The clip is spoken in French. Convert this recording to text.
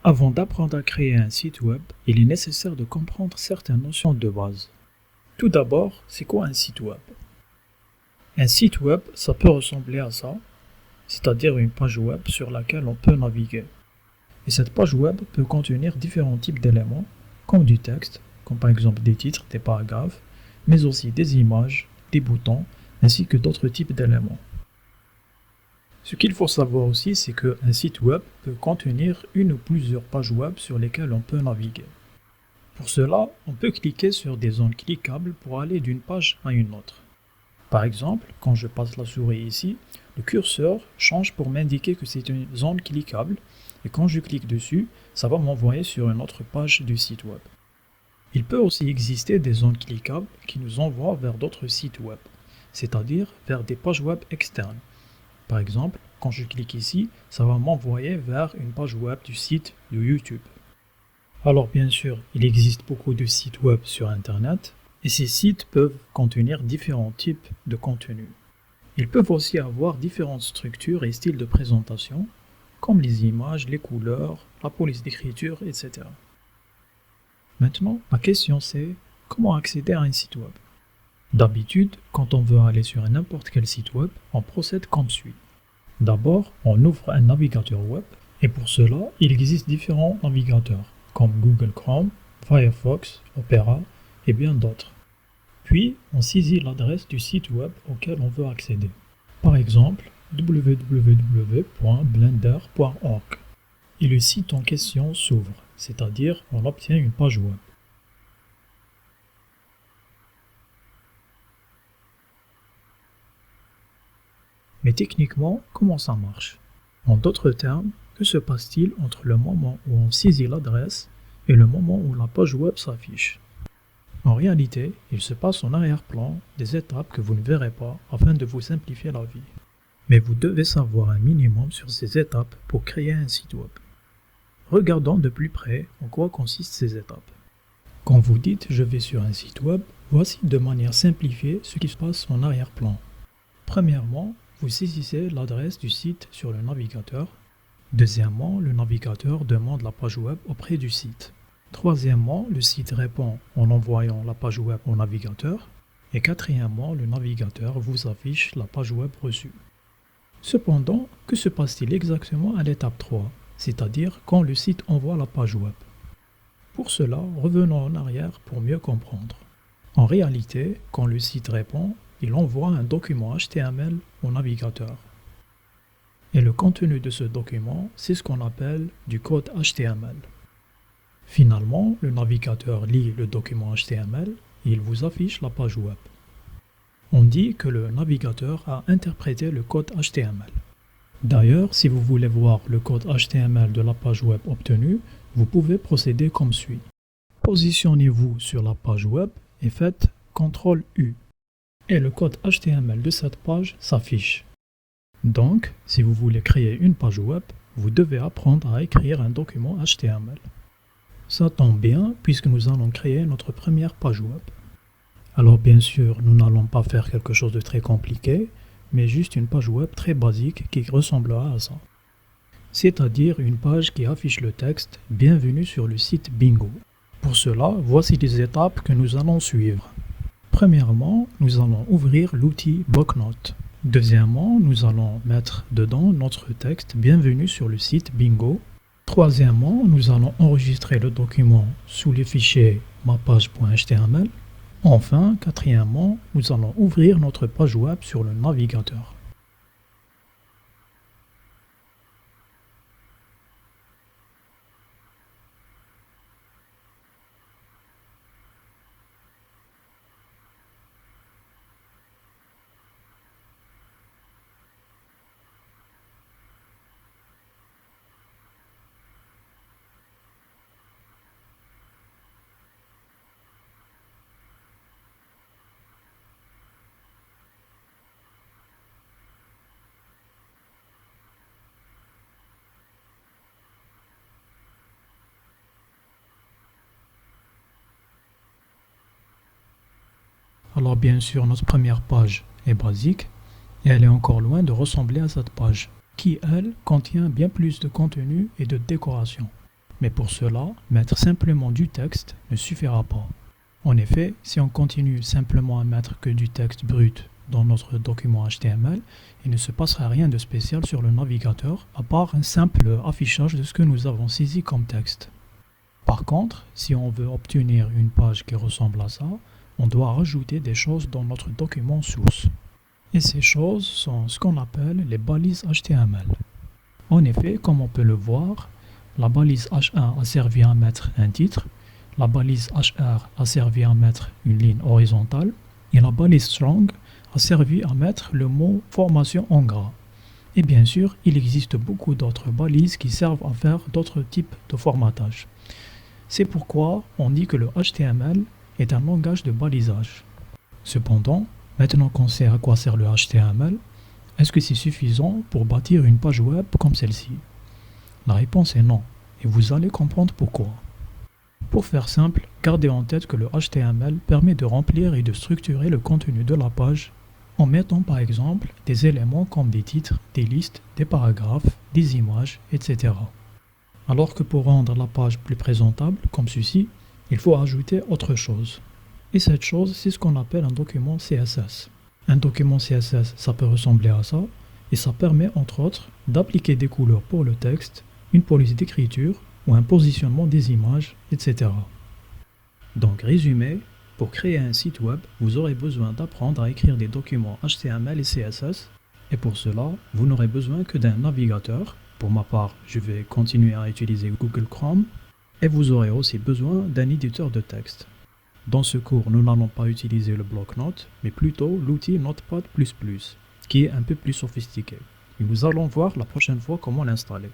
Avant d'apprendre à créer un site web, il est nécessaire de comprendre certaines notions de base. Tout d'abord, c'est quoi un site web? Un site web, ça peut ressembler à ça, c'est-à-dire une page web sur laquelle on peut naviguer. Et cette page web peut contenir différents types d'éléments, comme du texte, comme par exemple des titres, des paragraphes, mais aussi des images, des boutons, ainsi que d'autres types d'éléments. Ce qu'il faut savoir aussi, c'est qu'un site web peut contenir une ou plusieurs pages web sur lesquelles on peut naviguer. Pour cela, on peut cliquer sur des zones cliquables pour aller d'une page à une autre. Par exemple, quand je passe la souris ici, le curseur change pour m'indiquer que c'est une zone cliquable et quand je clique dessus, ça va m'envoyer sur une autre page du site web. Il peut aussi exister des zones cliquables qui nous envoient vers d'autres sites web, c'est-à-dire vers des pages web externes. Par exemple, quand je clique ici, ça va m'envoyer vers une page web du site de YouTube. Alors bien sûr, il existe beaucoup de sites web sur Internet, et ces sites peuvent contenir différents types de contenus. Ils peuvent aussi avoir différentes structures et styles de présentation, comme les images, les couleurs, la police d'écriture, etc. Maintenant, la question c'est, comment accéder à un site web? D'habitude, quand on veut aller sur n'importe quel site web, on procède comme suit. D'abord, on ouvre un navigateur web, et pour cela, il existe différents navigateurs, comme Google Chrome, Firefox, Opera et bien d'autres. Puis, on saisit l'adresse du site web auquel on veut accéder. Par exemple, www.blender.org. Et le site en question s'ouvre, c'est-à-dire on obtient une page web. Mais techniquement, comment ça marche? En d'autres termes, que se passe-t-il entre le moment où on saisit l'adresse et le moment où la page web s'affiche? En réalité, il se passe en arrière-plan des étapes que vous ne verrez pas afin de vous simplifier la vie. Mais vous devez savoir un minimum sur ces étapes pour créer un site web. Regardons de plus près en quoi consistent ces étapes. Quand vous dites « je vais sur un site web », voici de manière simplifiée ce qui se passe en arrière-plan. Premièrement, vous saisissez l'adresse du site sur le navigateur. Deuxièmement, le navigateur demande la page web auprès du site. Troisièmement, le site répond en envoyant la page web au navigateur. Et quatrièmement, le navigateur vous affiche la page web reçue. Cependant, que se passe-t-il exactement à l'étape 3, c'est-à-dire quand le site envoie la page web? Pour cela, revenons en arrière pour mieux comprendre. En réalité, quand le site répond, il envoie un document HTML au navigateur. Et le contenu de ce document, c'est ce qu'on appelle du code HTML. Finalement, le navigateur lit le document HTML et il vous affiche la page web. On dit que le navigateur a interprété le code HTML. D'ailleurs, si vous voulez voir le code HTML de la page web obtenue, vous pouvez procéder comme suit. Positionnez-vous sur la page web et faites CTRL U. Et le code HTML de cette page s'affiche. Donc, si vous voulez créer une page web, vous devez apprendre à écrire un document HTML. Ça tombe bien puisque nous allons créer notre première page web. Alors bien sûr, nous n'allons pas faire quelque chose de très compliqué, mais juste une page web très basique qui ressemblera à ça. C'est-à-dire une page qui affiche le texte « Bienvenue sur le site Bingo ». Pour cela, voici les étapes que nous allons suivre. Premièrement, nous allons ouvrir l'outil Blocknote. Deuxièmement, nous allons mettre dedans notre texte « Bienvenue sur le site Bingo ». Troisièmement, nous allons enregistrer le document sous le fichier mapage.html. Enfin, quatrièmement, nous allons ouvrir notre page web sur le navigateur. Alors bien sûr, notre première page est basique et elle est encore loin de ressembler à cette page, qui elle contient bien plus de contenu et de décoration. Mais pour cela, mettre simplement du texte ne suffira pas. En effet, si on continue simplement à mettre que du texte brut dans notre document HTML, il ne se passera rien de spécial sur le navigateur à part un simple affichage de ce que nous avons saisi comme texte. Par contre, si on veut obtenir une page qui ressemble à ça, on doit rajouter des choses dans notre document source. Et ces choses sont ce qu'on appelle les balises HTML. En effet, comme on peut le voir, la balise H1 a servi à mettre un titre, la balise HR a servi à mettre une ligne horizontale, et la balise strong a servi à mettre le mot formation en gras. Et bien sûr, il existe beaucoup d'autres balises qui servent à faire d'autres types de formatage. C'est pourquoi on dit que le HTML est un langage de balisage. Cependant, maintenant qu'on sait à quoi sert le HTML, est-ce que c'est suffisant pour bâtir une page web comme celle-ci? La réponse est non, et vous allez comprendre pourquoi. Pour faire simple, gardez en tête que le HTML permet de remplir et de structurer le contenu de la page en mettant par exemple des éléments comme des titres, des listes, des paragraphes, des images, etc. Alors que pour rendre la page plus présentable, comme ceci, il faut ajouter autre chose. Et cette chose, c'est ce qu'on appelle un document CSS. Un document CSS, ça peut ressembler à ça, et ça permet entre autres d'appliquer des couleurs pour le texte, une police d'écriture ou un positionnement des images, etc. Donc résumé, pour créer un site web, vous aurez besoin d'apprendre à écrire des documents HTML et CSS, et pour cela, vous n'aurez besoin que d'un navigateur. Pour ma part, je vais continuer à utiliser Google Chrome, et vous aurez aussi besoin d'un éditeur de texte. Dans ce cours, nous n'allons pas utiliser le bloc-notes, mais plutôt l'outil Notepad++, qui est un peu plus sophistiqué. Et nous allons voir la prochaine fois comment l'installer.